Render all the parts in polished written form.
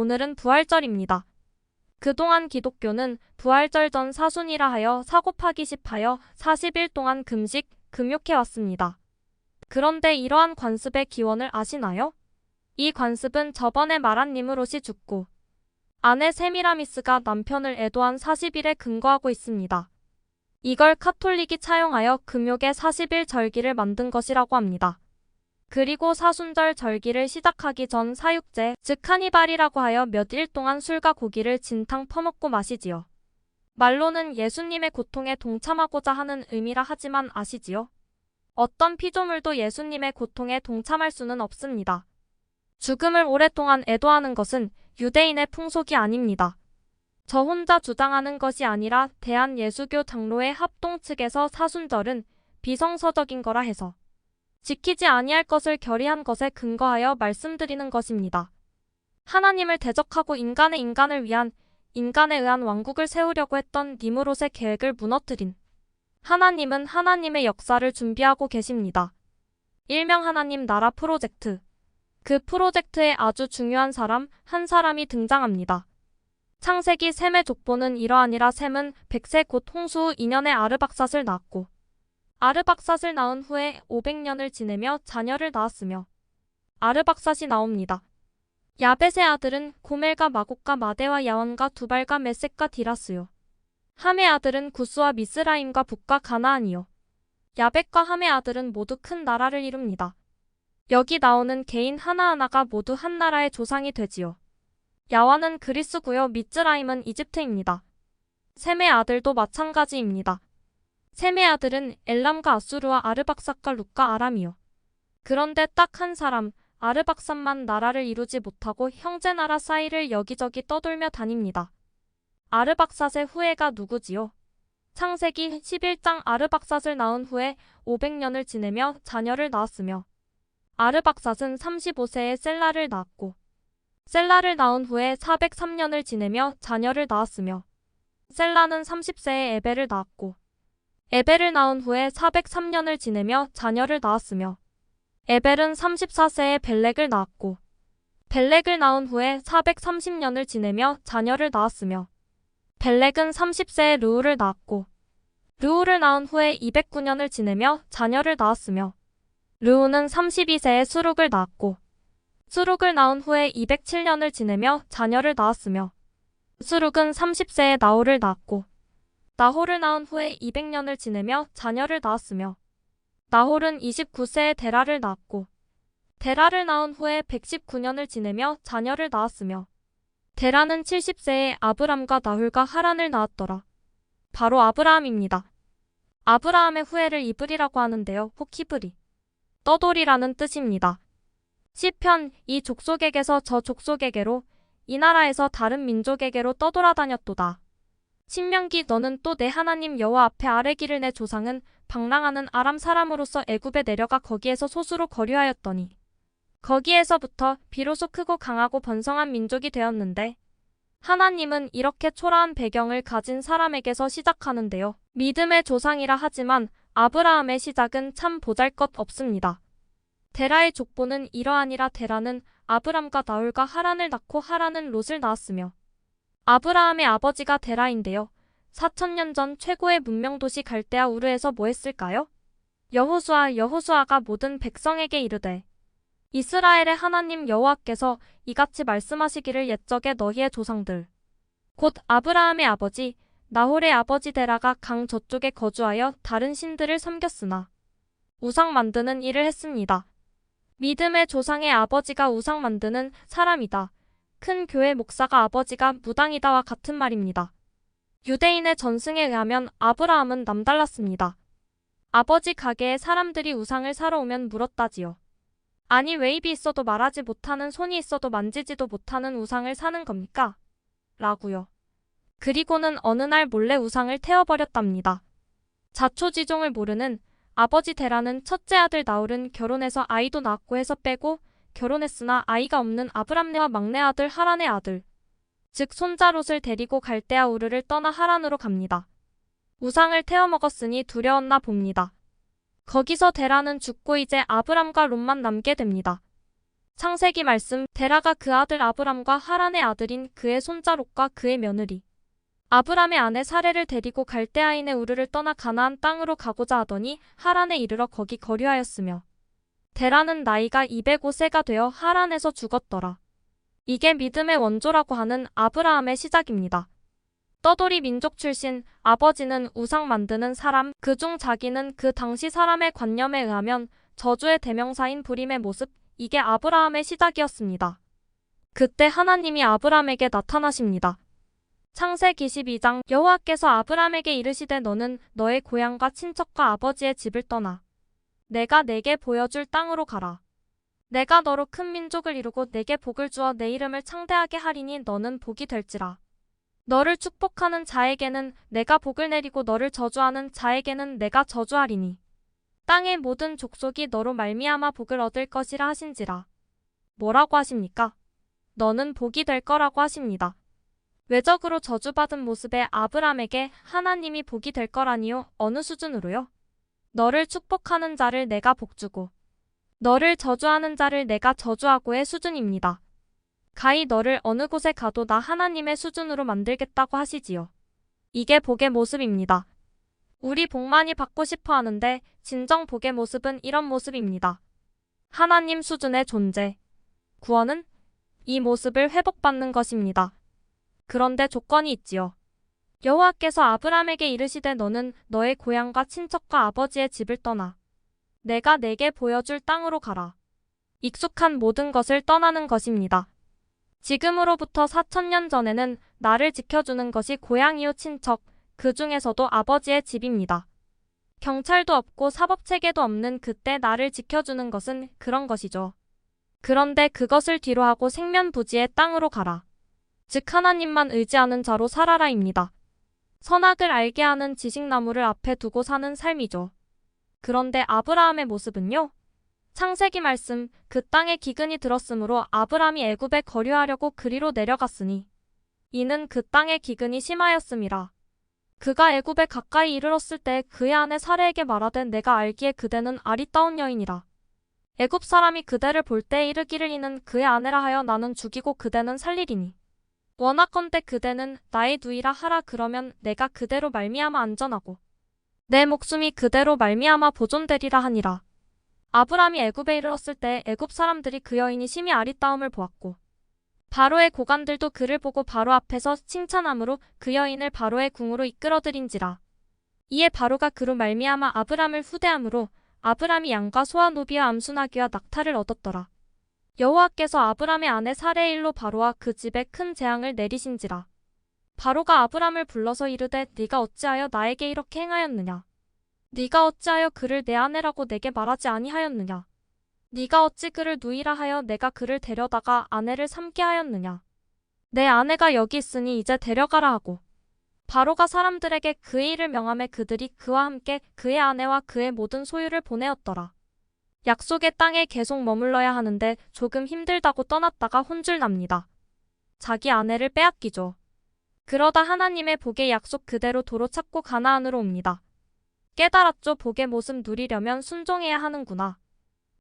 오늘은 부활절입니다. 그동안 기독교는 부활절 전 사순이라 하여 사고파기십하여 40일 동안 금식, 금욕해왔습니다. 그런데 이러한 관습의 기원을 아시나요? 이 관습은 저번에 말한 니므롯이 죽고 아내 세미라미스가 남편을 애도한 40일에 근거하고 있습니다. 이걸 카톨릭이 차용하여 금욕의 40일 절기를 만든 것이라고 합니다. 그리고 사순절 절기를 시작하기 전 사육제, 즉 카니발이라고 하여 몇 일 동안 술과 고기를 진탕 퍼먹고 마시지요. 말로는 예수님의 고통에 동참하고자 하는 의미라 하지만 아시지요? 어떤 피조물도 예수님의 고통에 동참할 수는 없습니다. 죽음을 오랫동안 애도하는 것은 유대인의 풍속이 아닙니다. 저 혼자 주장하는 것이 아니라 대한예수교 장로회 합동 측에서 사순절은 비성서적인 거라 해서 지키지 아니할 것을 결의한 것에 근거하여 말씀드리는 것입니다. 하나님을 대적하고 인간을 위한 인간에 의한 왕국을 세우려고 했던 니므롯의 계획을 무너뜨린 하나님은 하나님의 역사를 준비하고 계십니다. 일명 하나님 나라 프로젝트. 그 프로젝트에 아주 중요한 사람 한 사람이 등장합니다. 창세기 셈의 족보는 이러하니라. 셈은 100세 곧 홍수 후 2년에 아르박삿을 낳았고 아르박삿을 낳은 후에 500년을 지내며 자녀를 낳았으며 아르박삿이 나옵니다. 야벳의 아들은 고멜과 마곡과 마대와 야완과 두발과 메섹과 디라스요. 함의 아들은 구스와 미스라임과 북과 가나안이요. 야벳과 함의 아들은 모두 큰 나라를 이룹니다. 여기 나오는 개인 하나하나가 모두 한 나라의 조상이 되지요. 야완은 그리스고요. 미스라임은 이집트입니다. 셈의 아들도 마찬가지입니다. 셈의 아들은 엘람과 아수르와 아르박삿과 룻과 아람이요. 그런데 딱 한 사람 아르박삿만 나라를 이루지 못하고 형제 나라 사이를 여기저기 떠돌며 다닙니다. 아르박삿의 후예가 누구지요? 창세기 11장 아르박삿을 낳은 후에 500년을 지내며 자녀를 낳았으며 아르박삿은 35세에 셀라를 낳았고 셀라를 낳은 후에 403년을 지내며 자녀를 낳았으며 셀라는 30세에 에벨을 낳았고 에벨을 낳은 후에 403년을 지내며 자녀를 낳았으며 에벨은 34세에 벨렉을 낳았고 벨렉을 낳은 후에 430년을 지내며 자녀를 낳았으며 벨렉은 30세에 르우를 낳았고 르우를 낳은 후에 209년을 지내며 자녀를 낳았으며 르우는 32세에 수룩을 낳았고 수룩을 낳은 후에 207년을 지내며 자녀를 낳았으며 수룩은 30세에 나홀을 낳았고 나홀을 낳은 후에 200년을 지내며 자녀를 낳았으며 나홀은 29세에 데라를 낳았고 데라를 낳은 후에 119년을 지내며 자녀를 낳았으며 데라는 70세에 아브람과 나홀과 하란을 낳았더라. 바로 아브라함입니다. 아브라함의 후예를 이브리라고 하는데요. 혹 히브리 떠돌이라는 뜻입니다. 시편 이 족속에게서 저 족속에게로 이 나라에서 다른 민족에게로 떠돌아다녔도다. 신명기 너는 또 내 하나님 여호와 앞에 아뢰기를 내 조상은 방랑하는 아람 사람으로서 애굽에 내려가 거기에서 소수로 거류하였더니 거기에서부터 비로소 크고 강하고 번성한 민족이 되었는데 하나님은 이렇게 초라한 배경을 가진 사람에게서 시작하는데요. 믿음의 조상이라 하지만 아브라함의 시작은 참 보잘것없습니다. 데라의 족보는 이러하니라. 데라는 아브람과 나홀과 하란을 낳고 하란은 롯을 낳았으며 아브라함의 아버지가 데라인데요. 4000년 전 최고의 문명도시 갈대아 우르에서 뭐 했을까요? 여호수아가 모든 백성에게 이르되 이스라엘의 하나님 여호와께서 이같이 말씀하시기를 옛적에 너희의 조상들 곧 아브라함의 아버지 나홀의 아버지 데라가 강 저쪽에 거주하여 다른 신들을 섬겼으나 우상 만드는 일을 했습니다. 믿음의 조상의 아버지가 우상 만드는 사람이다. 큰 교회 목사가 아버지가 무당이다와 같은 말입니다. 유대인의 전승에 의하면 아브라함은 남달랐습니다. 아버지 가게에 사람들이 우상을 사러 오면 물었다지요. 아니 왜 입이 있어도 말하지 못하는 손이 있어도 만지지도 못하는 우상을 사는 겁니까? 라고요. 그리고는 어느 날 몰래 우상을 태워버렸답니다. 자초지종을 모르는 아버지 데라는 첫째 아들 나홀은 결혼해서 아이도 낳았고 해서 빼고 결혼했으나 아이가 없는 아브람네와 막내 아들 하란의 아들 즉 손자 롯을 데리고 갈대아 우르를 떠나 하란으로 갑니다. 우상을 태워먹었으니 두려웠나 봅니다. 거기서 데라는 죽고 이제 아브람과 롯만 남게 됩니다. 창세기 말씀 데라가 그 아들 아브람과 하란의 아들인 그의 손자 롯과 그의 며느리 아브람의 아내 사레를 데리고 갈대아인의 우르를 떠나 가나안 땅으로 가고자 하더니 하란에 이르러 거기 거류하였으며 데라는 나이가 205세가 되어 하란에서 죽었더라. 이게 믿음의 원조라고 하는 아브라함의 시작입니다. 떠돌이 민족 출신, 아버지는 우상 만드는 사람, 그중 자기는 그 당시 사람의 관념에 의하면 저주의 대명사인 불임의 모습, 이게 아브라함의 시작이었습니다. 그때 하나님이 아브라함에게 나타나십니다. 창세기 22장 여호와께서 아브라함에게 이르시되 너는 너의 고향과 친척과 아버지의 집을 떠나 내가 내게 보여줄 땅으로 가라. 내가 너로 큰 민족을 이루고 내게 복을 주어 내 이름을 창대하게 하리니 너는 복이 될지라. 너를 축복하는 자에게는 내가 복을 내리고 너를 저주하는 자에게는 내가 저주하리니 땅의 모든 족속이 너로 말미암아 복을 얻을 것이라 하신지라. 뭐라고 하십니까? 너는 복이 될 거라고 하십니다. 외적으로 저주받은 모습의 아브람에게 하나님이 복이 될 거라니요? 어느 수준으로요? 너를 축복하는 자를 내가 복주고 너를 저주하는 자를 내가 저주하고의 수준입니다. 가히 너를 어느 곳에 가도 나 하나님의 수준으로 만들겠다고 하시지요. 이게 복의 모습입니다. 우리 복 많이 받고 싶어 하는데 진정 복의 모습은 이런 모습입니다. 하나님 수준의 존재. 구원은 이 모습을 회복받는 것입니다. 그런데 조건이 있지요. 여호와께서 아브람에게 이르시되 너는 너의 고향과 친척과 아버지의 집을 떠나 내가 내게 보여줄 땅으로 가라. 익숙한 모든 것을 떠나는 것입니다. 지금으로부터 4000년 전에는 나를 지켜주는 것이 고향이요 친척, 그 중에서도 아버지의 집입니다. 경찰도 없고 사법체계도 없는 그때 나를 지켜주는 것은 그런 것이죠. 그런데 그것을 뒤로하고 생면부지의 땅으로 가라. 즉 하나님만 의지하는 자로 살아라입니다. 선악을 알게 하는 지식나무를 앞에 두고 사는 삶이죠. 그런데 아브라함의 모습은요? 창세기 말씀 그 땅에 기근이 들었으므로 아브람이 애굽에 거류하려고 그리로 내려갔으니 이는 그 땅에 기근이 심하였음이라. 그가 애굽에 가까이 이르렀을 때 그의 아내 사레에게 말하되 내가 알기에 그대는 아리따운 여인이라. 애굽 사람이 그대를 볼 때 이르기를 이는 그의 아내라 하여 나는 죽이고 그대는 살리리니 원하건대 그대는 나의 누이라 하라. 그러면 내가 그대로 말미암아 안전하고 내 목숨이 그대로 말미암아 보존되리라 하니라. 아브람이 애굽에 이르렀을 때 애굽 사람들이 그 여인이 심히 아리따움을 보았고 바로의 고관들도 그를 보고 바로 앞에서 칭찬함으로 그 여인을 바로의 궁으로 이끌어들인지라. 이에 바로가 그로 말미암아 아브람을 후대함으로 아브람이 양과 소와 노비와 암수나귀와 낙타를 얻었더라. 여호와께서 아브람의 아내 사레의 일로 바로와 그 집에 큰 재앙을 내리신지라. 바로가 아브람을 불러서 이르되 네가 어찌하여 나에게 이렇게 행하였느냐? 네가 어찌하여 그를 내 아내라고 내게 말하지 아니하였느냐? 네가 어찌 그를 누이라 하여 내가 그를 데려다가 아내를 삼게 하였느냐? 내 아내가 여기 있으니 이제 데려가라 하고 바로가 사람들에게 그의 일을 명하매 그들이 그와 함께 그의 아내와 그의 모든 소유를 보내었더라. 약속의 땅에 계속 머물러야 하는데 조금 힘들다고 떠났다가 혼쭐 납니다. 자기 아내를 빼앗기죠. 그러다 하나님의 복의 약속 그대로 도로 찾고 가나안으로 옵니다. 깨달았죠. 복의 모습 누리려면 순종해야 하는구나.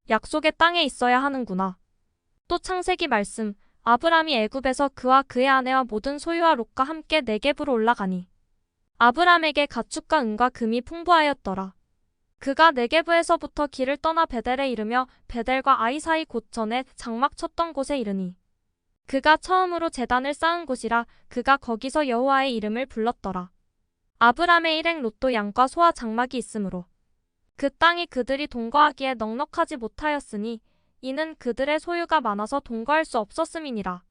약속의 땅에 있어야 하는구나. 또 창세기 말씀 아브람이 애굽에서 그와 그의 아내와 모든 소유와 롯과 함께 네겝으로 올라가니 아브람에게 가축과 은과 금이 풍부하였더라. 그가 네겝에서부터 길을 떠나 베델에 이르며 베델과 아이 사이 곧 전에 장막 쳤던 곳에 이르니 그가 처음으로 제단을 쌓은 곳이라. 그가 거기서 여호와의 이름을 불렀더라. 아브람의 일행 롯도 양과 소와 장막이 있으므로 그 땅이 그들이 동거하기에 넉넉하지 못하였으니 이는 그들의 소유가 많아서 동거할 수 없었음이니라.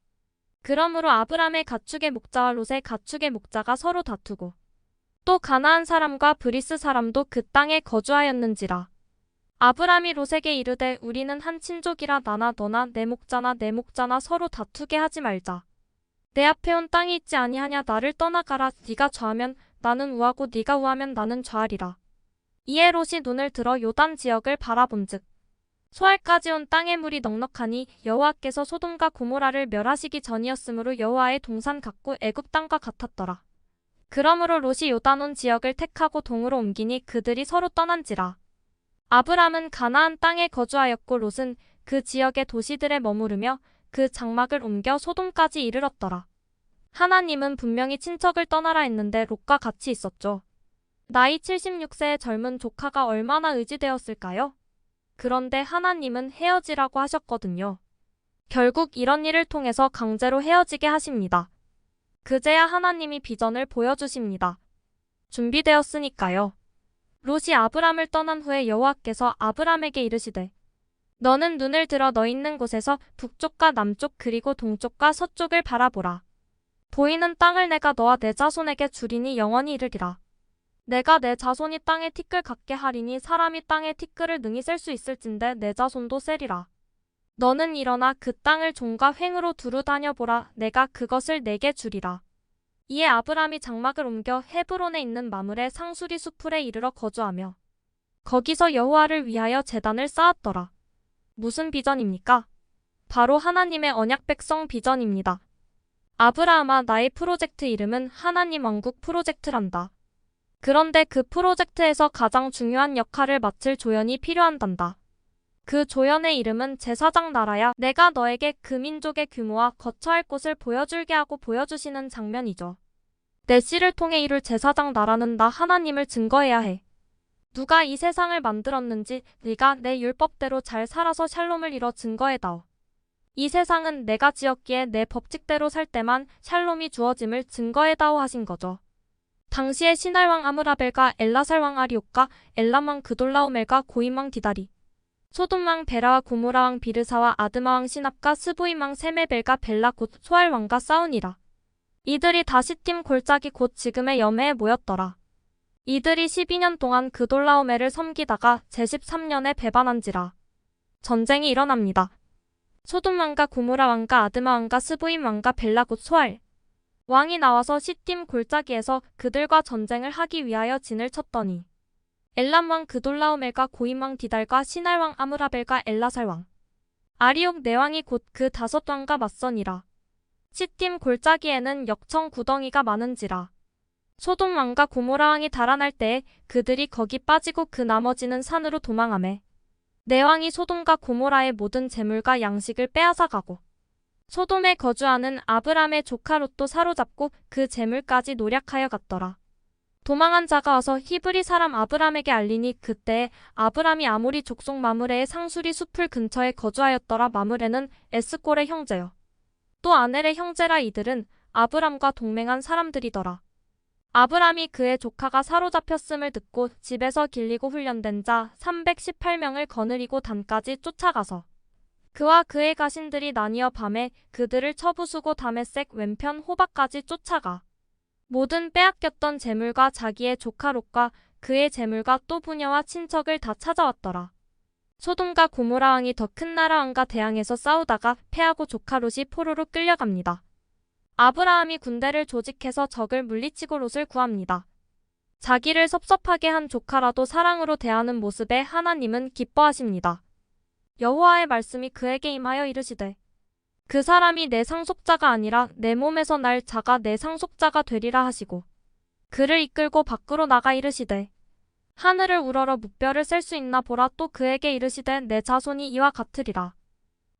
그러므로 아브람의 가축의 목자와 롯의 가축의 목자가 서로 다투고 또 가나안 사람과 브리스 사람도 그 땅에 거주하였는지라. 아브람이 롯에게 이르되 우리는 한 친족이라 나나 너나 내 목자나 내 목자나 서로 다투게 하지 말자. 내 앞에 온 땅이 있지 아니하냐? 나를 떠나가라. 네가 좌하면 나는 우하고 네가 우하면 나는 좌하리라. 이에 롯이 눈을 들어 요단 지역을 바라본즉 소알까지 온 땅의 물이 넉넉하니 여호와께서 소돔과 고모라를 멸하시기 전이었으므로 여호와의 동산 같고 애굽 땅과 같았더라. 그러므로 롯이 요단 온 지역을 택하고 동으로 옮기니 그들이 서로 떠난지라. 아브람은 가나안 땅에 거주하였고 롯은 그 지역의 도시들에 머무르며 그 장막을 옮겨 소돔까지 이르렀더라. 하나님은 분명히 친척을 떠나라 했는데 롯과 같이 있었죠. 나이 76세의 젊은 조카가 얼마나 의지되었을까요? 그런데 하나님은 헤어지라고 하셨거든요. 결국 이런 일을 통해서 강제로 헤어지게 하십니다. 그제야 하나님이 비전을 보여주십니다. 준비되었으니까요. 롯이 아브람을 떠난 후에 여호와께서 아브람에게 이르시되 너는 눈을 들어 너 있는 곳에서 북쪽과 남쪽 그리고 동쪽과 서쪽을 바라보라. 보이는 땅을 내가 너와 내 자손에게 주리니 영원히 이르리라. 내가 내 자손이 땅에 티끌 같게 하리니 사람이 땅에 티끌을 능히 셀 수 있을진데 내 자손도 세리라. 너는 일어나 그 땅을 종과 횡으로 두루 다녀보라. 내가 그것을 내게 주리라. 이에 아브람이 장막을 옮겨 헤브론에 있는 마므레 상수리 수풀에 이르러 거주하며 거기서 여호와를 위하여 제단을 쌓았더라. 무슨 비전입니까? 바로 하나님의 언약 백성 비전입니다. 아브라함아, 나의 프로젝트 이름은 하나님 왕국 프로젝트란다. 그런데 그 프로젝트에서 가장 중요한 역할을 맡을 조연이 필요한단다. 그 조연의 이름은 제사장 나라야. 내가 너에게 그 민족의 규모와 거처할 곳을 보여줄게 하고 보여주시는 장면이죠. 내 씨를 통해 이룰 제사장 나라는 나 하나님을 증거해야 해. 누가 이 세상을 만들었는지 네가 내 율법대로 잘 살아서 샬롬을 이뤄 증거해다오. 이 세상은 내가 지었기에 내 법칙대로 살 때만 샬롬이 주어짐을 증거해다오 하신 거죠. 당시에 시날왕 아므라벨과 엘라살왕 아리옥과 엘람왕 그돌라오멜과 고임왕 디다리, 소돔왕 베라와 고모라왕 비르사와 아드마왕 시납과 스보임왕 세메벨과 벨라 곧 소알왕과 싸우니라. 이들이 다시팀 골짜기 곧 지금의 여매에 모였더라. 이들이 12년 동안 그돌라오멜을 섬기다가 제13년에 배반한지라. 전쟁이 일어납니다. 소돔왕과 고모라왕과 아드마왕과 스보임왕과 벨라 곧 소알 왕이 나와서 시팀 골짜기에서 그들과 전쟁을 하기 위하여 진을 쳤더니 엘람왕 그돌라오멜과 고임왕 디달과 시날왕 아므라벨과 엘라살왕 아리옥 네 왕이 곧 그 5왕과 맞서니라. 시팀 골짜기에는 역청 구덩이가 많은지라. 소돔 왕과 고모라 왕이 달아날 때에 그들이 거기 빠지고 그 나머지는 산으로 도망하매 네 왕이 소돔과 고모라의 모든 재물과 양식을 빼앗아 가고 소돔에 거주하는 아브람의 조카 롯도 사로잡고 그 재물까지 노략하여 갔더라. 도망한 자가 와서 히브리 사람 아브람에게 알리니 그때에 아브람이 아모리 족속 마므레의 상수리 숲을 근처에 거주하였더라. 마므레는 에스골의 형제요 또 아넬의 형제라. 이들은 아브람과 동맹한 사람들이더라. 아브람이 그의 조카가 사로잡혔음을 듣고 집에서 길리고 훈련된 자 318명을 거느리고 단까지 쫓아가서 그와 그의 가신들이 나뉘어 밤에 그들을 처부수고 다메섹 왼편 호박까지 쫓아가 모든 빼앗겼던 재물과 자기의 조카 롯과 그의 재물과 또 부녀와 친척을 다 찾아왔더라. 소돔과 고모라 왕이 더 큰 나라 왕과 대항해서 싸우다가 패하고 조카 롯이 포로로 끌려갑니다. 아브라함이 군대를 조직해서 적을 물리치고 롯을 구합니다. 자기를 섭섭하게 한 조카라도 사랑으로 대하는 모습에 하나님은 기뻐하십니다. 여호와의 말씀이 그에게 임하여 이르시되 그 사람이 내 상속자가 아니라 내 몸에서 날 자가 내 상속자가 되리라 하시고 그를 이끌고 밖으로 나가 이르시되 하늘을 우러러 묵별을 셀 수 있나 보라. 또 그에게 이르시되 내 자손이 이와 같으리라.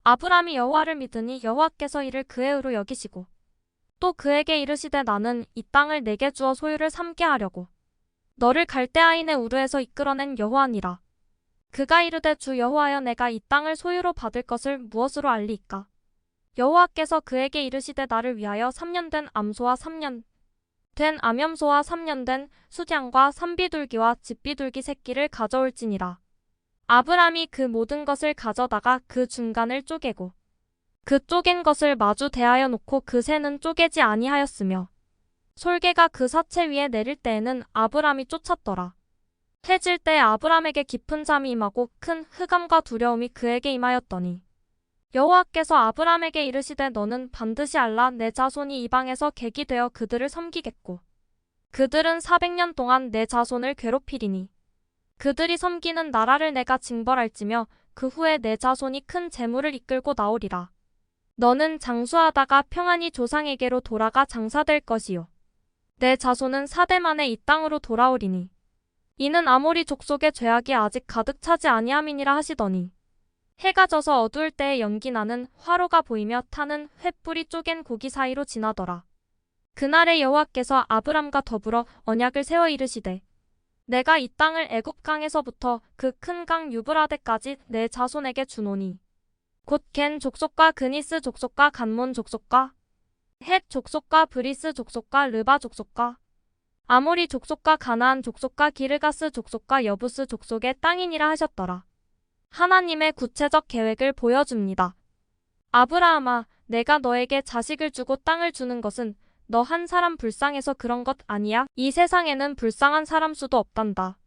아브람이 여호와를 믿으니 여호와께서 이를 그의 의로 여기시고 또 그에게 이르시되 나는 이 땅을 내게 주어 소유를 삼게 하려고 너를 갈대아인의 우르에서 이끌어낸 여호와니라. 그가 이르되 주 여호와여, 내가 이 땅을 소유로 받을 것을 무엇으로 알리이까? 여호와께서 그에게 이르시되 나를 위하여 3년 된 암소와 3년 된 암염소와 3년 된 수량과 산비둘기와 집비둘기 새끼를 가져올지니라. 아브람이 그 모든 것을 가져다가 그 중간을 쪼개고 그 쪼갠 것을 마주 대하여 놓고 그 새는 쪼개지 아니하였으며 솔개가 그 사체 위에 내릴 때에는 아브람이 쫓았더라. 해질 때 아브람에게 깊은 잠이 임하고 큰 흑암과 두려움이 그에게 임하였더니 여호와께서 아브람에게 이르시되 너는 반드시 알라. 내 자손이 이방에서 객이 되어 그들을 섬기겠고 그들은 400년 동안 내 자손을 괴롭히리니 그들이 섬기는 나라를 내가 징벌할지며 그 후에 내 자손이 큰 재물을 이끌고 나오리라. 너는 장수하다가 평안히 조상에게로 돌아가 장사될 것이요 내 자손은 4대 만에 이 땅으로 돌아오리니 이는 아모리 족속의 죄악이 아직 가득 차지 아니함이니라 하시더니 해가 져서 어두울 때에 연기 나는 화로가 보이며 타는 횃불이 쪼갠 고기 사이로 지나더라. 그날에 여호와께서 아브람과 더불어 언약을 세워 이르시되 내가 이 땅을 애굽 강에서부터 그 큰 강 유브라데까지 내 자손에게 주노니 곧 겐 족속과 그니스 족속과 간몬 족속과 헷 족속과 브리스 족속과 르바 족속과 아모리 족속과 가나안 족속과 기르가스 족속과 여부스 족속의 땅이니라 하셨더라. 하나님의 구체적 계획을 보여줍니다. 아브라함아, 내가 너에게 자식을 주고 땅을 주는 것은 너 한 사람 불쌍해서 그런 것 아니야? 이 세상에는 불쌍한 사람 수도 없단다.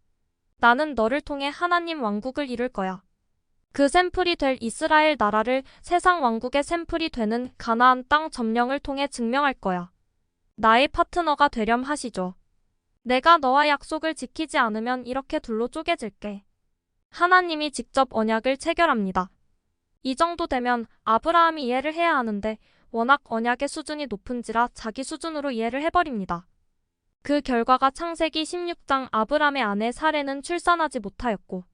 나는 너를 통해 하나님 왕국을 이룰 거야. 그 샘플이 될 이스라엘 나라를 세상 왕국의 샘플이 되는 가나안 땅 점령을 통해 증명할 거야. 나의 파트너가 되렴 하시죠. 내가 너와 약속을 지키지 않으면 이렇게 둘로 쪼개질게. 하나님이 직접 언약을 체결합니다. 이 정도 되면 아브라함이 이해를 해야 하는데 워낙 언약의 수준이 높은지라 자기 수준으로 이해를 해버립니다. 그 결과가 창세기 16장 아브람의 아내 사레는 출산하지 못하였고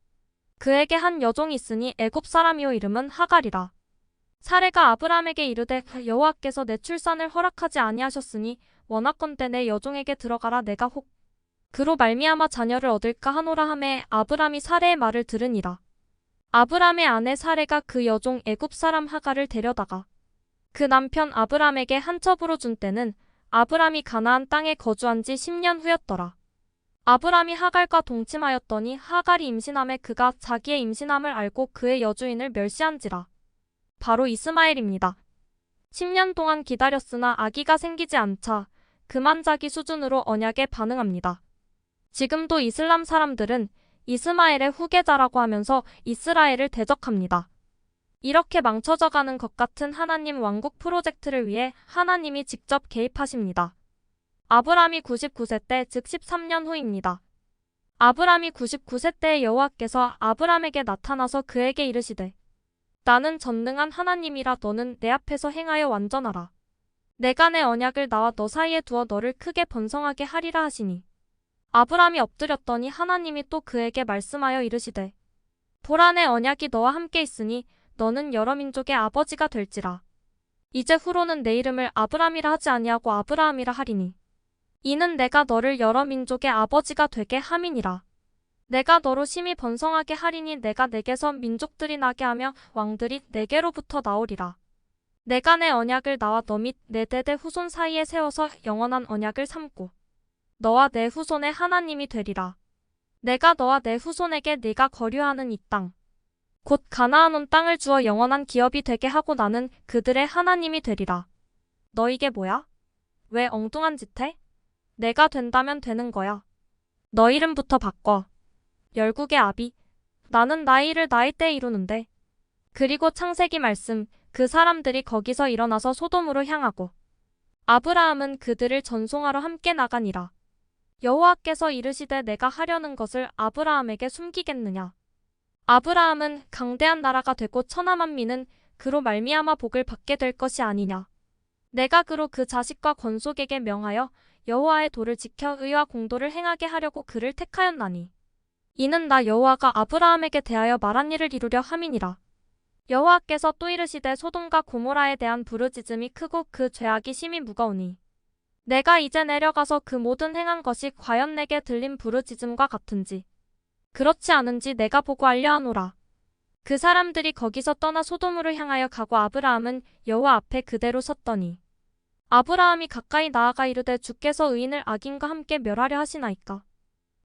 그에게 한 여종이 있으니 애굽 사람이요 이름은 하갈이라. 사레가 아브람에게 이르되 여호와께서 내 출산을 허락하지 아니하셨으니 원하건대 내 여종에게 들어가라 내가 혹 그로 말미암아 자녀를 얻을까 하노라 하매 아브람이 사레의 말을 들으니라. 아브람의 아내 사레가 그 여종 애굽 사람 하갈을 데려다가 그 남편 아브람에게 한 첩으로 준 때는 아브람이 가나안 땅에 거주한 지 10년 후였더라. 아브람이 하갈과 동침하였더니 하갈이 임신함에 그가 자기의 임신함을 알고 그의 여주인을 멸시한지라. 바로 이스마엘입니다. 10년 동안 기다렸으나 아기가 생기지 않자 그만 자기 수준으로 언약에 반응합니다. 지금도 이슬람 사람들은 이스마엘의 후계자라고 하면서 이스라엘을 대적합니다. 이렇게 망쳐져가는 것 같은 하나님 왕국 프로젝트를 위해 하나님이 직접 개입하십니다. 아브람이 99세 때, 즉 13년 후입니다. 아브람이 99세 때에 여호와께서 아브람에게 나타나서 그에게 이르시되 나는 전능한 하나님이라 너는 내 앞에서 행하여 완전하라. 내가 내 언약을 나와 너 사이에 두어 너를 크게 번성하게 하리라 하시니 아브람이 엎드렸더니 하나님이 또 그에게 말씀하여 이르시되 보라 내 언약이 너와 함께 있으니 너는 여러 민족의 아버지가 될지라. 이제 후로는 내 이름을 아브람이라 하지 아니하고 아브라함이라 하리니 이는 내가 너를 여러 민족의 아버지가 되게 함이니라. 내가 너로 심히 번성하게 하리니 내가 내게서 민족들이 나게 하며 왕들이 내게로부터 나오리라. 내가 내 언약을 나와 너 및 내 대대 후손 사이에 세워서 영원한 언약을 삼고 너와 내 후손의 하나님이 되리라. 내가 너와 내 후손에게 네가 거류하는 이 땅 곧 가나안 온 땅을 주어 영원한 기업이 되게 하고 나는 그들의 하나님이 되리라. 너 이게 뭐야? 왜 엉뚱한 짓 해? 내가 된다면 되는 거야. 너 이름부터 바꿔. 열국의 아비. 나는 나의 일을 나의 때에 이루는데. 그리고 창세기 말씀, 그 사람들이 거기서 일어나서 소돔으로 향하고 아브라함은 그들을 전송하러 함께 나가니라. 여호와께서 이르시되 내가 하려는 것을 아브라함에게 숨기겠느냐. 아브라함은 강대한 나라가 되고 천하만민은 그로 말미암아 복을 받게 될 것이 아니냐. 내가 그로 그 자식과 건속에게 명하여 여호와의 도를 지켜 의와 공도를 행하게 하려고 그를 택하였나니 이는 나 여호와가 아브라함에게 대하여 말한 일을 이루려 함이니라. 여호와께서 또 이르시되 소돔과 고모라에 대한 부르짖음이 크고 그 죄악이 심히 무거우니 내가 이제 내려가서 그 모든 행한 것이 과연 내게 들린 부르짖음과 같은지 그렇지 않은지 내가 보고 알려하노라. 그 사람들이 거기서 떠나 소돔으로 향하여 가고 아브라함은 여호와 앞에 그대로 섰더니 아브라함이 가까이 나아가 이르되 주께서 의인을 악인과 함께 멸하려 하시나이까.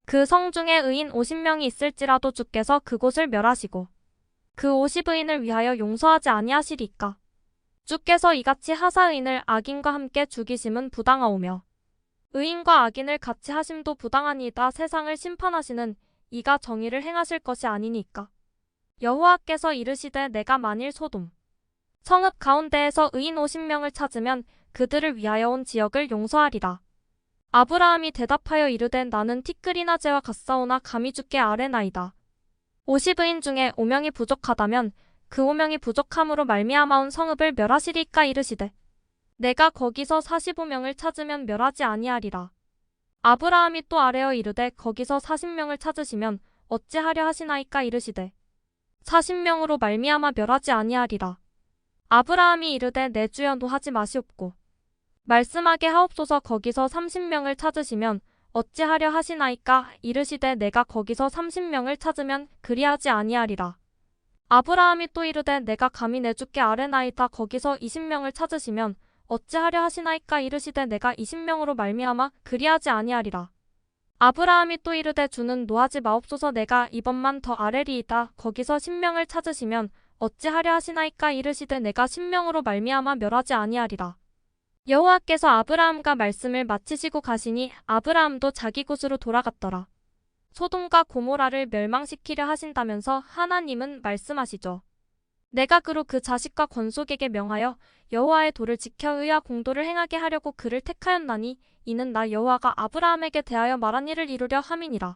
그 성 중에 의인 50명이 있을지라도 주께서 그곳을 멸하시고 그 50의인을 위하여 용서하지 아니하시리까. 주께서 이같이 하사의인을 악인과 함께 죽이심은 부당하오며 의인과 악인을 같이 하심도 부당하니이다. 세상을 심판하시는 이가 정의를 행하실 것이 아니니까. 여호와께서 이르시되 내가 만일 소돔 성읍 가운데에서 의인 50명을 찾으면 그들을 위하여 온 지역을 용서하리라. 아브라함이 대답하여 이르되 나는 티끌이나 재와 같사오나 감히 주께 아뢰나이다. 50의인 중에 5명이 부족하다면 그 5명이 부족함으로 말미암아 온 성읍을 멸하시리까. 이르시되 내가 거기서 45명을 찾으면 멸하지 아니하리라. 아브라함이 또 아뢰어 이르되 거기서 40명을 찾으시면 어찌하려 하시나이까. 이르시되 40명으로 말미암아 멸하지 아니하리라. 아브라함이 이르되 내 주여 노하지 마시옵고 말씀하게 하옵소서. 거기서 30명을 찾으시면 어찌하려 하시나이까. 이르시되 내가 거기서 30명을 찾으면 그리하지 아니하리라. 아브라함이 또 이르되 내가 감히 내 주께 아뢰나이다. 거기서 20명을 찾으시면 어찌하려 하시나이까. 이르시되 내가 20명으로 말미암아 그리하지 아니하리라. 아브라함이 또 이르되 주는 노하지 마옵소서. 내가 이번만 더 아뢰리이다. 거기서 10명을 찾으시면 어찌하려 하시나이까. 이르시되 내가 10명으로 말미암아 멸하지 아니하리라. 여호와께서 아브라함과 말씀을 마치시고 가시니 아브라함도 자기 곳으로 돌아갔더라. 소돔과 고모라를 멸망시키려 하신다면서 하나님은 말씀하시죠. 내가 그로 그 자식과 권속에게 명하여 여호와의 도를 지켜 의와 공도를 행하게 하려고 그를 택하였나니 이는 나 여호와가 아브라함에게 대하여 말한 일을 이루려 함이니라.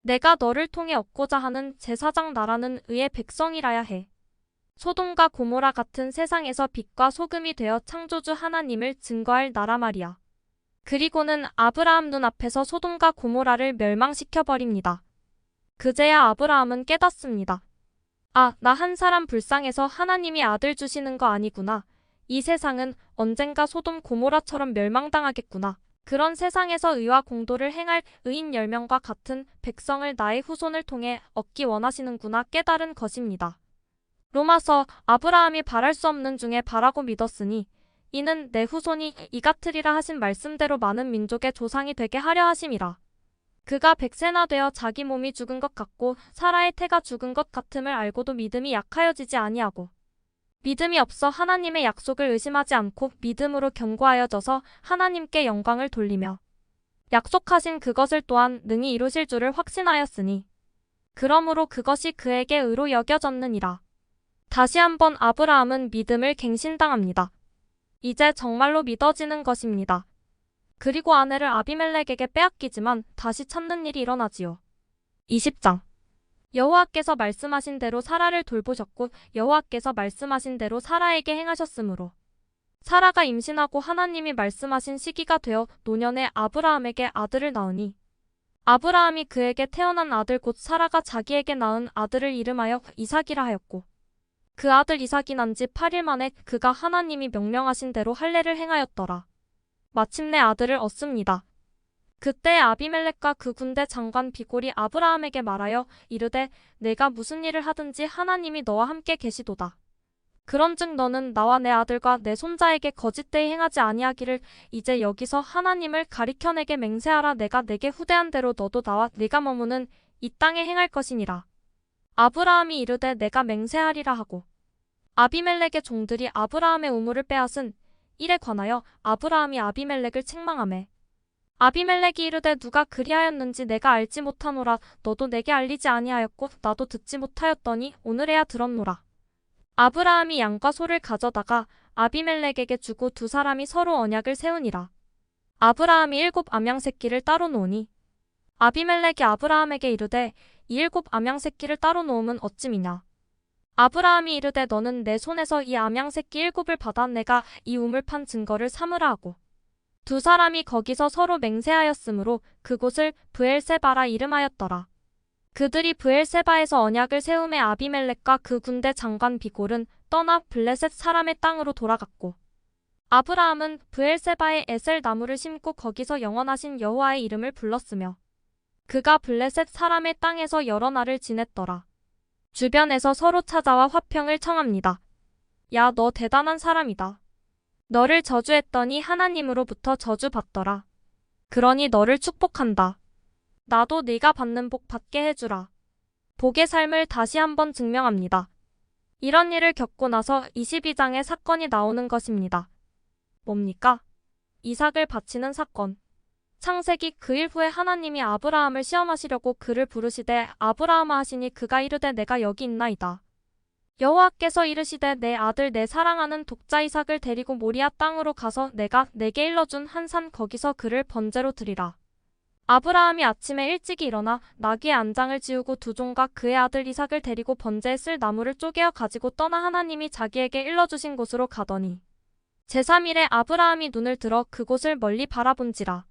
내가 너를 통해 얻고자 하는 제사장 나라는 의의 백성이라야 해. 소돔과 고모라 같은 세상에서 빛과 소금이 되어 창조주 하나님을 증거할 나라 말이야. 그리고는 아브라함 눈앞에서 소돔과 고모라를 멸망시켜버립니다. 그제야 아브라함은 깨닫습니다. 아, 나 한 사람 불쌍해서 하나님이 아들 주시는 거 아니구나. 이 세상은 언젠가 소돔 고모라처럼 멸망당하겠구나. 그런 세상에서 의와 공도를 행할 의인 10명과 같은 백성을 나의 후손을 통해 얻기 원하시는구나 깨달은 것입니다. 로마서 아브라함이 바랄 수 없는 중에 바라고 믿었으니 이는 내 후손이 이같으리라 하신 말씀대로 많은 민족의 조상이 되게 하려 하심이라. 그가 100세나 되어 자기 몸이 죽은 것 같고 사라의 태가 죽은 것 같음을 알고도 믿음이 약하여지지 아니하고 믿음이 없어 하나님의 약속을 의심하지 않고 믿음으로 견고하여져서 하나님께 영광을 돌리며 약속하신 그것을 또한 능히 이루실 줄을 확신하였으니 그러므로 그것이 그에게 의로 여겨졌느니라. 다시 한번 아브라함은 믿음을 갱신당합니다. 이제 정말로 믿어지는 것입니다. 그리고 아내를 아비멜렉에게 빼앗기지만 다시 찾는 일이 일어나지요. 20장 여호와께서 말씀하신 대로 사라를 돌보셨고 여호와께서 말씀하신 대로 사라에게 행하셨으므로 사라가 임신하고 하나님이 말씀하신 시기가 되어 노년에 아브라함에게 아들을 낳으니 아브라함이 그에게 태어난 아들 곧 사라가 자기에게 낳은 아들을 이름하여 이삭이라 하였고 그 아들 이삭이 난 지 8일 만에 그가 하나님이 명령하신 대로 할례를 행하였더라. 마침내 아들을 얻습니다. 그때 아비멜렉과 그 군대 장관 비골이 아브라함에게 말하여 이르되 내가 무슨 일을 하든지 하나님이 너와 함께 계시도다. 그런즉 너는 나와 내 아들과 내 손자에게 거짓되이 행하지 아니하기를 이제 여기서 하나님을 가리켜 내게 맹세하라. 내가 내게 후대한 대로 너도 나와 네가 머무는 이 땅에 행할 것이니라. 아브라함이 이르되 내가 맹세하리라 하고 아비멜렉의 종들이 아브라함의 우물을 빼앗은 일에 관하여 아브라함이 아비멜렉을 책망하매 아비멜렉이 이르되 누가 그리하였는지 내가 알지 못하노라. 너도 내게 알리지 아니하였고 나도 듣지 못하였더니 오늘에야 들었노라. 아브라함이 양과 소를 가져다가 아비멜렉에게 주고 두 사람이 서로 언약을 세우니라. 아브라함이 7 암양 새끼를 따로 놓으니 아비멜렉이 아브라함에게 이르되 이 7 암양 새끼를 따로 놓음은 어찌미냐. 아브라함이 이르되 너는 내 손에서 이 암양 새끼 7을 받아 내가 이 우물 판 증거를 삼으라 하고 두 사람이 거기서 서로 맹세하였으므로 그곳을 브엘세바라 이름하였더라. 그들이 브엘세바에서 언약을 세우매 아비멜렉과 그 군대 장관 비골은 떠나 블레셋 사람의 땅으로 돌아갔고 아브라함은 브엘세바에 에셀 나무를 심고 거기서 영원하신 여호와의 이름을 불렀으며 그가 블레셋 사람의 땅에서 여러 날을 지냈더라. 주변에서 서로 찾아와 화평을 청합니다. 야, 너 대단한 사람이다. 너를 저주했더니 하나님으로부터 저주받더라. 그러니 너를 축복한다. 나도 네가 받는 복 받게 해주라. 복의 삶을 다시 한번 증명합니다. 이런 일을 겪고 나서 22장의 사건이 나오는 것입니다. 뭡니까? 이삭을 바치는 사건. 창세기 그 일 후에 하나님이 아브라함을 시험하시려고 그를 부르시되 아브라함아 하시니 그가 이르되 내가 여기 있나이다. 여호와께서 이르시되 내 아들 내 사랑하는 독자 이삭을 데리고 모리아 땅으로 가서 내가 내게 일러준 한 산 거기서 그를 번제로 드리라. 아브라함이 아침에 일찍이 일어나 나귀의 안장을 지우고 두 종과 그의 아들 이삭을 데리고 번제에 쓸 나무를 쪼개어 가지고 떠나 하나님이 자기에게 일러주신 곳으로 가더니 제3일에 아브라함이 눈을 들어 그곳을 멀리 바라본지라.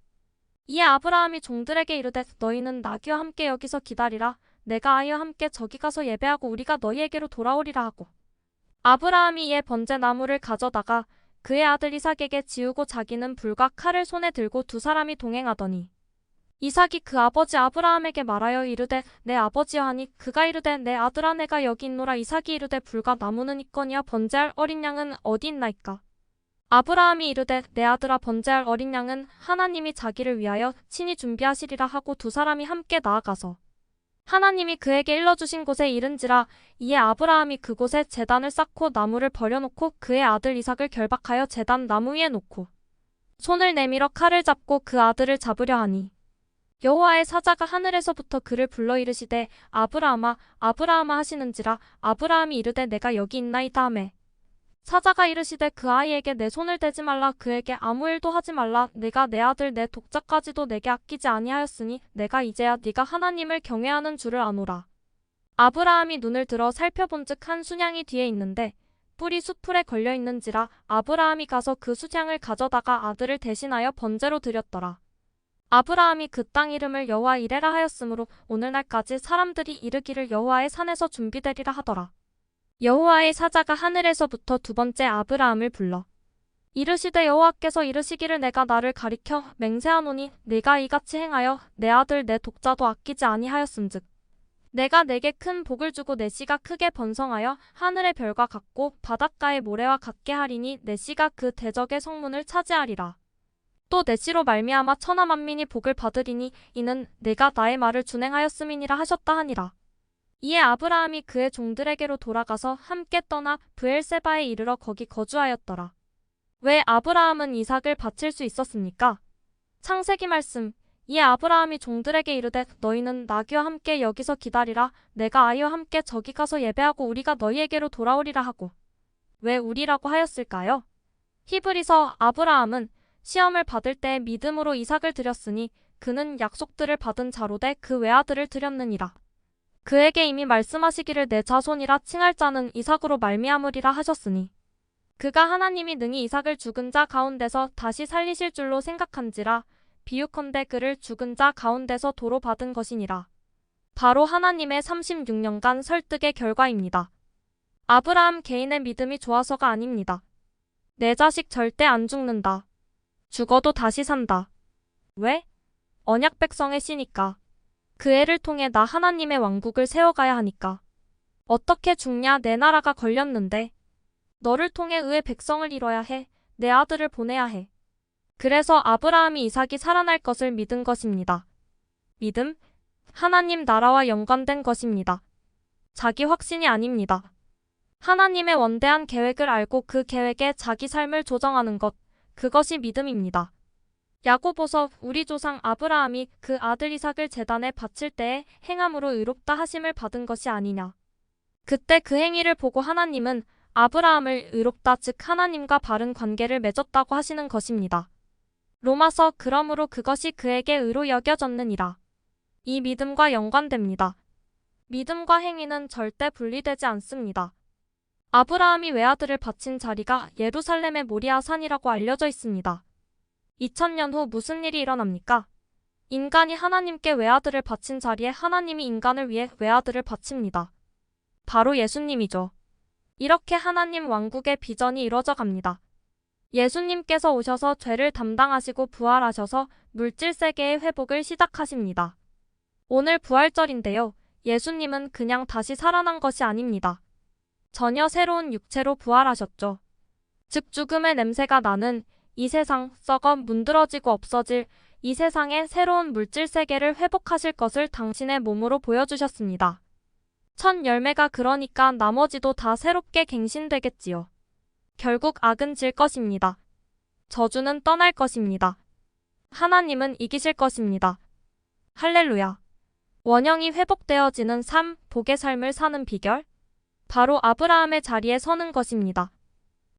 이에 아브라함이 종들에게 이르되 너희는 나귀와 함께 여기서 기다리라. 내가 아이와 함께 저기 가서 예배하고 우리가 너희에게로 돌아오리라 하고 아브라함이 이에 번제 나무를 가져다가 그의 아들 이삭에게 지우고 자기는 불과 칼을 손에 들고 두 사람이 동행하더니 이삭이 그 아버지 아브라함에게 말하여 이르되 내 아버지여 하니 그가 이르되 내 아들아 내가 여기 있노라. 이삭이 이르되 불과 나무는 있거니와 번제할 어린 양은 어디 있나이까. 아브라함이 이르되 내 아들아 번제할 어린 양은 하나님이 자기를 위하여 친히 준비하시리라 하고 두 사람이 함께 나아가서 하나님이 그에게 일러주신 곳에 이른지라. 이에 아브라함이 그곳에 제단을 쌓고 나무를 버려놓고 그의 아들 이삭을 결박하여 제단 나무 위에 놓고 손을 내밀어 칼을 잡고 그 아들을 잡으려 하니 여호와의 사자가 하늘에서부터 그를 불러 이르시되 아브라함아 아브라함아 하시는지라. 아브라함이 이르되 내가 여기 있나이다 하매 사자가 이르시되 그 아이에게 내 손을 대지 말라. 그에게 아무 일도 하지 말라. 내가 내 아들 내 독자까지도 내게 아끼지 아니하였으니 내가 이제야 네가 하나님을 경외하는 줄을 아노라. 아브라함이 눈을 들어 살펴본즉 한 순양이 뒤에 있는데 뿔이 숫풀에 걸려 있는지라. 아브라함이 가서 그 순양을 가져다가 아들을 대신하여 번제로 드렸더라. 아브라함이 그 땅 이름을 여호와 이레라 하였으므로 오늘날까지 사람들이 이르기를 여호와의 산에서 준비되리라 하더라. 여호와의 사자가 하늘에서부터 두 번째 아브라함을 불러 이르시되 여호와께서 이르시기를 내가 나를 가리켜 맹세하노니 네가 이같이 행하여 내 아들 내 독자도 아끼지 아니하였음즉 내가 내게 큰 복을 주고 내 씨가 크게 번성하여 하늘의 별과 같고 바닷가의 모래와 같게 하리니 내 씨가 그 대적의 성문을 차지하리라. 또 내 씨로 말미암아 천하 만민이 복을 받으리니 이는 내가 나의 말을 준행하였음이니라 하셨다 하니라. 이에 아브라함이 그의 종들에게로 돌아가서 함께 떠나 브엘세바에 이르러 거기 거주하였더라. 왜 아브라함은 이삭을 바칠 수 있었습니까? 창세기 말씀. 이에 아브라함이 종들에게 이르되 너희는 나귀와 함께 여기서 기다리라. 내가 아이와 함께 저기 가서 예배하고 우리가 너희에게로 돌아오리라 하고 왜 우리라고 하였을까요? 히브리서. 아브라함은 시험을 받을 때 믿음으로 이삭을 드렸으니 그는 약속들을 받은 자로되 그 외아들을 드렸느니라. 그에게 이미 말씀하시기를 내 자손이라 칭할 자는 이삭으로 말미암으리라 하셨으니 그가 하나님이 능히 이삭을 죽은 자 가운데서 다시 살리실 줄로 생각한지라. 비유컨대 그를 죽은 자 가운데서 도로 받은 것이니라. 바로 하나님의 36년간 설득의 결과입니다. 아브라함 개인의 믿음이 좋아서가 아닙니다. 내 자식 절대 안 죽는다. 죽어도 다시 산다. 왜? 언약 백성의 씨니까. 그 애를 통해 나 하나님의 왕국을 세워가야 하니까. 어떻게 죽냐. 내 나라가 걸렸는데. 너를 통해 의의 백성을 이뤄야 해. 내 아들을 보내야 해. 그래서 아브라함이 이삭이 살아날 것을 믿은 것입니다. 믿음? 하나님 나라와 연관된 것입니다. 자기 확신이 아닙니다. 하나님의 원대한 계획을 알고 그 계획에 자기 삶을 조정하는 것. 그것이 믿음입니다. 야고보서. 우리 조상 아브라함이 그 아들 이삭을 제단에 바칠 때에 행함으로 의롭다 하심을 받은 것이 아니냐. 그때 그 행위를 보고 하나님은 아브라함을 의롭다 즉 하나님과 바른 관계를 맺었다고 하시는 것입니다. 로마서. 그러므로 그것이 그에게 의로 여겨졌느니라. 이 믿음과 연관됩니다. 믿음과 행위는 절대 분리되지 않습니다. 아브라함이 외아들을 바친 자리가 예루살렘의 모리아 산이라고 알려져 있습니다. 2000년 후 무슨 일이 일어납니까? 인간이 하나님께 외아들을 바친 자리에 하나님이 인간을 위해 외아들을 바칩니다. 바로 예수님이죠. 이렇게 하나님 왕국의 비전이 이루어져 갑니다. 예수님께서 오셔서 죄를 담당하시고 부활하셔서 물질 세계의 회복을 시작하십니다. 오늘 부활절인데요. 예수님은 그냥 다시 살아난 것이 아닙니다. 전혀 새로운 육체로 부활하셨죠. 즉 죽음의 냄새가 나는 이 세상, 썩어 문드러지고 없어질 이 세상의 새로운 물질 세계를 회복하실 것을 당신의 몸으로 보여주셨습니다. 첫 열매가 그러니까 나머지도 다 새롭게 갱신되겠지요. 결국 악은 질 것입니다. 저주는 떠날 것입니다. 하나님은 이기실 것입니다. 할렐루야. 원형이 회복되어지는 삶, 복의 삶을 사는 비결? 바로 아브라함의 자리에 서는 것입니다.